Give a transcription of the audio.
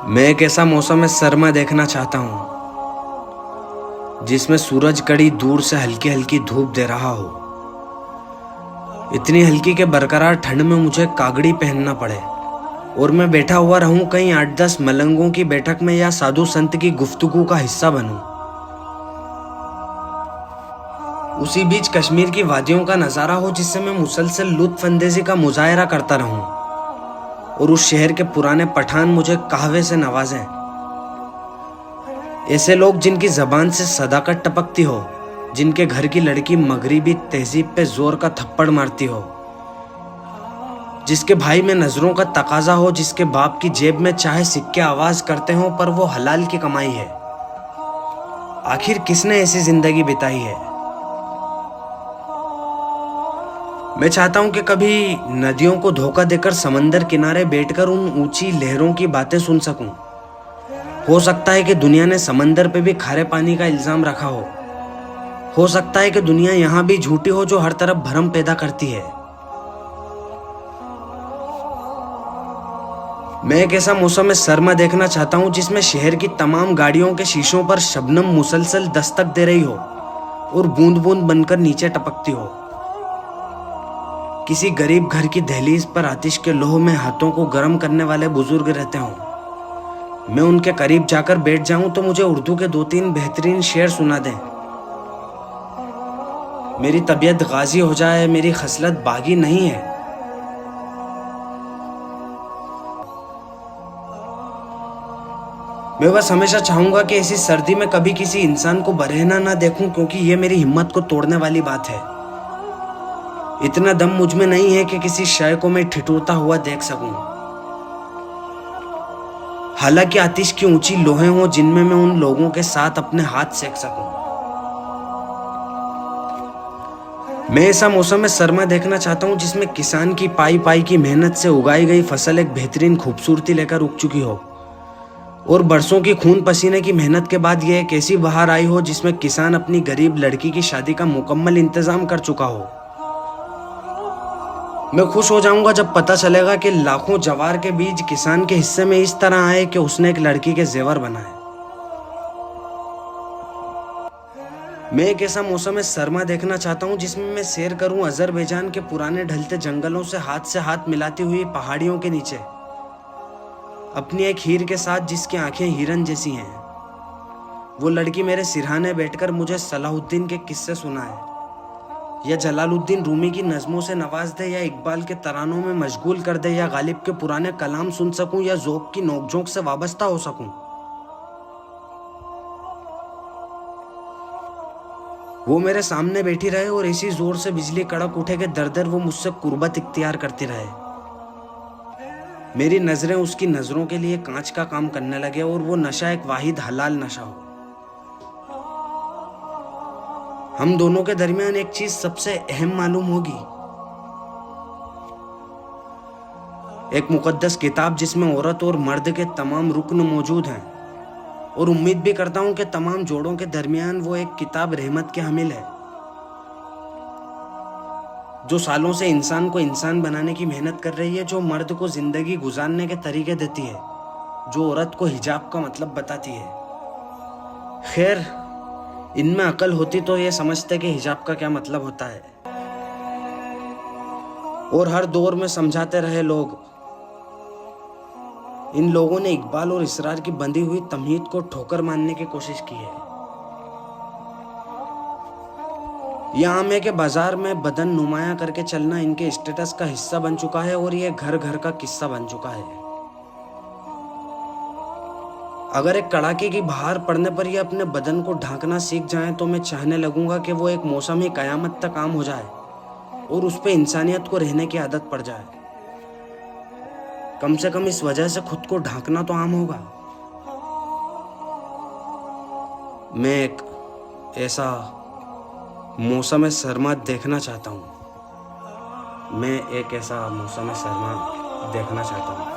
मैं एक ऐसा मौसम सरमा देखना चाहता हूँ जिसमें सूरज कड़ी दूर से हल्की हल्की धूप दे रहा हो, इतनी हल्की के बरकरार ठंड में मुझे कागड़ी पहनना पड़े और मैं बैठा हुआ रहूं कहीं 8-10 मलंगों की बैठक में या साधु संत की गुफ्तगू का हिस्सा बनूं। उसी बीच कश्मीर की वादियों का नज़ारा हो जिससे मैं मुसलसल लुत्फ अंदेजी का मुजाहरा करता रहूं और उस शहर के पुराने पठान मुझे कहवे से नवाजें। ऐसे लोग जिनकी जबान से सदाकत टपकती हो, जिनके घर की लड़की मगरिबी तहजीब पे जोर का थप्पड़ मारती हो, जिसके भाई में नजरों का तकाजा हो, जिसके बाप की जेब में चाहे सिक्के आवाज करते हो पर वो हलाल की कमाई है। आखिर किसने ऐसी जिंदगी बिताई है? मैं चाहता हूं कि कभी नदियों को धोखा देकर समंदर किनारे बैठकर उन ऊंची लहरों की बातें सुन सकूं। हो सकता है कि दुनिया ने समंदर पे भी खारे पानी का इल्जाम रखा हो सकता है कि दुनिया यहां भी झूठी हो जो हर तरफ भरम पैदा करती है। मैं एक ऐसा मौसम सरमा देखना चाहता हूं जिसमें शहर की तमाम गाड़ियों के शीशों पर शबनम मुसलसल दस्तक दे रही हो और बूंद बूंद बनकर नीचे टपकती हो। किसी गरीब घर की दहलीज पर आतिश के लोह में हाथों को गर्म करने वाले बुजुर्ग रहते हों। मैं उनके करीब जाकर बैठ जाऊं तो मुझे उर्दू के 2-3 बेहतरीन शेर सुना दें। मेरी तबीयत गाजी हो जाए, मेरी खसलत बागी नहीं है। मैं बस हमेशा चाहूंगा कि ऐसी सर्दी में कभी किसी इंसान को बरहना ना देखूं, क्योंकि ये मेरी हिम्मत को तोड़ने वाली बात है। इतना दम मुझ में नहीं है कि किसी शय को मैं ठिठुरता हुआ देख सकूं। हालांकि आतिश की ऊंची लोहें हों जिनमें मैं उन लोगों के साथ अपने हाथ सेक सकूं। मैं ऐसा मौसम सरमा देखना चाहता हूं जिसमें किसान की पाई पाई की मेहनत से उगाई गई फसल एक बेहतरीन खूबसूरती लेकर उग चुकी हो और बरसों की खून पसीने की मेहनत के बाद यह एक ऐसी बहार आई हो जिसमें किसान अपनी गरीब लड़की की शादी का मुकम्मल इंतजाम कर चुका हो। मैं खुश हो जाऊंगा जब पता चलेगा कि लाखों जवार के बीज किसान के हिस्से में इस तरह आए कि उसने एक लड़की के जेवर बनाए। मैं एक ऐसा मौसम सरमा देखना चाहता हूं जिसमें मैं सैर करूं अजरबैजान के पुराने ढलते जंगलों से हाथ मिलाती हुई पहाड़ियों के नीचे अपनी एक हीर के साथ जिसकी आंखें हिरन जैसी हैं। वो लड़की मेरे सिरहाने बैठकर मुझे सलाहुद्दीन के किस्से सुनाए, या जलालुद्दीन रूमी की नज़मों से नवाज दे, या इकबाल के तरानों में मशगूल कर दे, या गालिब के पुराने कलाम सुन सकूं, या ज़ौक़ की नोकझोंक से वाबस्ता हो सकूं। वो मेरे सामने बैठी रहे और ऐसी जोर से बिजली कड़क उठे कि दर दर वो मुझसे कुर्बत इख्तियार करती रहे। मेरी नजरें उसकी नजरों के लिए कांच का काम करने लगे और वो नशा एक वाहिद हलाल नशा हो। हम दोनों के दरमियान एक चीज सबसे अहम मालूम होगी, एक मुकद्दस किताब जिसमें औरत और मर्द के तमाम रुकन मौजूद हैं, और उम्मीद भी करता हूं कि तमाम जोड़ों के दरमियान वो एक किताब रहमत के हामिल है, जो सालों से इंसान को इंसान बनाने की मेहनत कर रही है, जो मर्द को जिंदगी गुजारने के तरीके देती है, जो औरत को हिजाब का मतलब बताती है। खैर, इनमें अकल होती तो ये समझते कि हिजाब का क्या मतलब होता है, और हर दौर में समझाते रहे लोग। इन लोगों ने इकबाल और इसरार की बंधी हुई तमहीद को ठोकर मारने की कोशिश की है। यह आम है कि बाजार में बदन नुमाया करके चलना इनके स्टेटस का हिस्सा बन चुका है और यह घर घर का किस्सा बन चुका है। अगर एक कड़ाके की बहार पड़ने पर यह अपने बदन को ढांकना सीख जाएं तो मैं चाहने लगूंगा कि वो एक मौसम ही कयामत तक आम हो जाए और उस पे इंसानियत को रहने की आदत पड़ जाए। कम से कम इस वजह से खुद को ढांकना तो आम होगा। मैं एक ऐसा मौसम सरमा देखना चाहता हूँ। मैं एक ऐसा मौसम सरमा देखना चाहता हूँ।